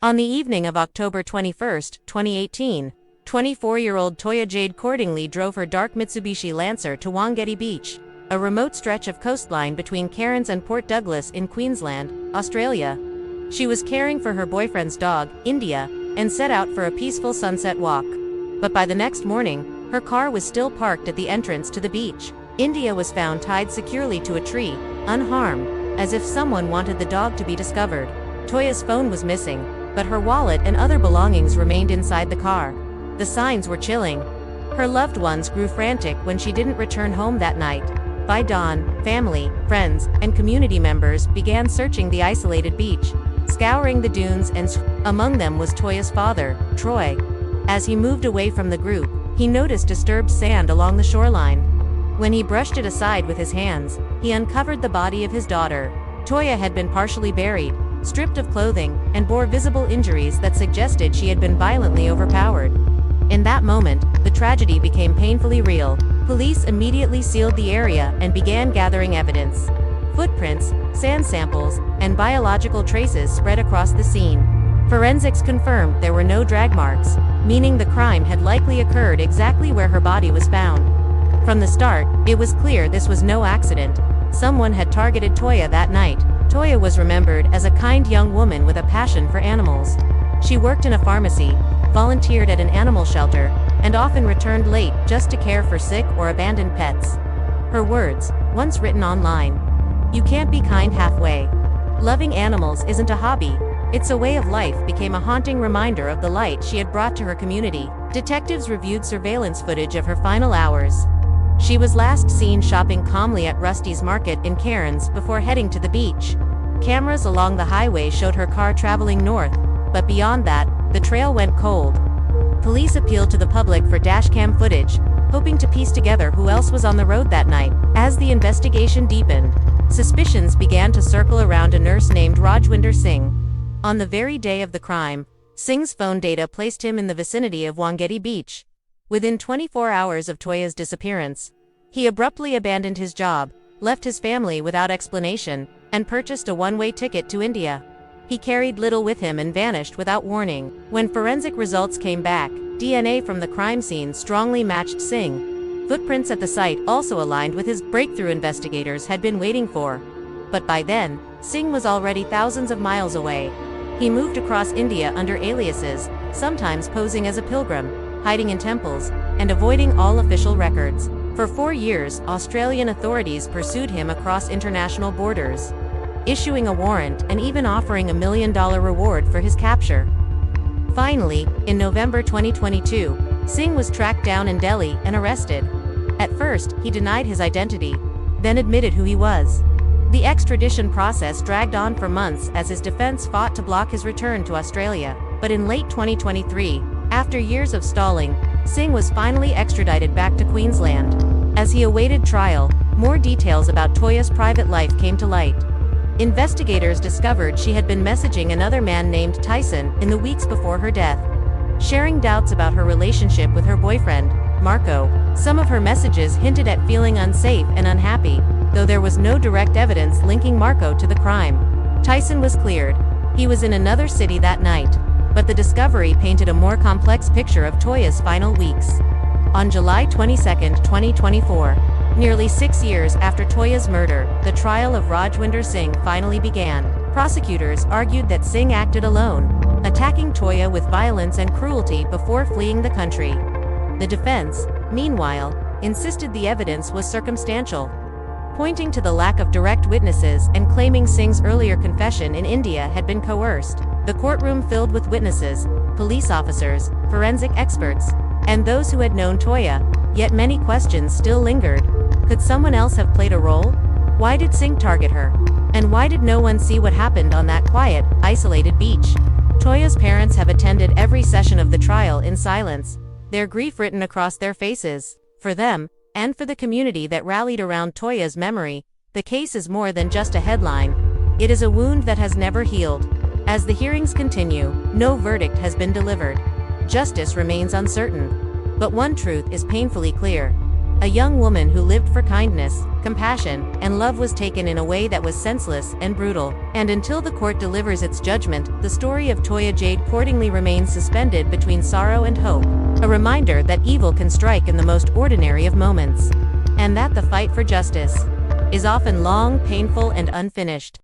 On the evening of October 21, 2018, 24-year-old Toyah Cordingley drove her dark Mitsubishi Lancer to Wangari Beach, a remote stretch of coastline between Cairns and Port Douglas in Queensland, Australia. She was caring for her boyfriend's dog, India, and set out for a peaceful sunset walk. But by the next morning, her car was still parked at the entrance to the beach. India was found tied securely to a tree, unharmed, as if someone wanted the dog to be discovered. Toyah's phone was missing, but her wallet and other belongings remained inside the car. The signs were chilling. Her loved ones grew frantic when she didn't return home that night. By dawn, family, friends, and community members began searching the isolated beach, scouring the dunes, and among them was Toyah's father, Troy. As he moved away from the group, he noticed disturbed sand along the shoreline. When he brushed it aside with his hands, he uncovered the body of his daughter. Toyah had been partially buried, stripped of clothing, and bore visible injuries that suggested she had been violently overpowered. In that moment, the tragedy became painfully real. Police immediately sealed the area and began gathering evidence. Footprints, sand samples, and biological traces spread across the scene. Forensics confirmed there were no drag marks, meaning the crime had likely occurred exactly where her body was found. From the start, it was clear this was no accident. Someone had targeted Toyah that night. Toyah was remembered as a kind young woman with a passion for animals. She worked in a pharmacy, volunteered at an animal shelter, and often returned late just to care for sick or abandoned pets. Her words, once written online, "You can't be kind halfway. Loving animals isn't a hobby, it's a way of life," became a haunting reminder of the light she had brought to her community. Detectives reviewed surveillance footage of her final hours. She was last seen shopping calmly at Rusty's Market in Cairns before heading to the beach. Cameras along the highway showed her car traveling north, but beyond that, the trail went cold. Police appealed to the public for dashcam footage, hoping to piece together who else was on the road that night. As the investigation deepened, suspicions began to circle around a nurse named Rajwinder Singh. On the very day of the crime, Singh's phone data placed him in the vicinity of Wangari Beach. Within 24 hours of Toyah's disappearance, he abruptly abandoned his job, left his family without explanation, and purchased a one-way ticket to India. He carried little with him and vanished without warning. When forensic results came back, DNA from the crime scene strongly matched Singh. Footprints at the site also aligned with his breakthrough investigators had been waiting for. But by then, Singh was already thousands of miles away. He moved across India under aliases, sometimes posing as a pilgrim, hiding in temples, and avoiding all official records. For 4 years, Australian authorities pursued him across international borders, issuing a warrant and even offering $1 million reward for his capture. Finally, in November 2022, Singh was tracked down in Delhi and arrested. At first, he denied his identity, then admitted who he was. The extradition process dragged on for months as his defense fought to block his return to Australia. But in late 2023, after years of stalling, Singh was finally extradited back to Queensland. As he awaited trial, more details about Toyah's private life came to light. Investigators discovered she had been messaging another man named Tyson in the weeks before her death, sharing doubts about her relationship with her boyfriend, Marco. Some of her messages hinted at feeling unsafe and unhappy, though there was no direct evidence linking Marco to the crime. Tyson was cleared. He was in another city that night. But the discovery painted a more complex picture of Toyah's final weeks. On July 22, 2024, nearly 6 years after Toyah's murder, the trial of Rajwinder Singh finally began. Prosecutors argued that Singh acted alone, attacking Toyah with violence and cruelty before fleeing the country. The defense, meanwhile, insisted the evidence was circumstantial, pointing to the lack of direct witnesses and claiming Singh's earlier confession in India had been coerced. The courtroom filled with witnesses, police officers, forensic experts, and those who had known Toyah, yet many questions still lingered. Could someone else have played a role? Why did Singh target her? And why did no one see what happened on that quiet, isolated beach? Toyah's parents have attended every session of the trial in silence, their grief written across their faces. For them, and for the community that rallied around Toyah's memory, the case is more than just a headline. It is a wound that has never healed. As the hearings continue, no verdict has been delivered. Justice remains uncertain. But one truth is painfully clear. A young woman who lived for kindness, compassion, and love was taken in a way that was senseless and brutal. And until the court delivers its judgment, the story of Toyah Jade Cordingley remains suspended between sorrow and hope. A reminder that evil can strike in the most ordinary of moments. And that the fight for justice is often long, painful, and unfinished.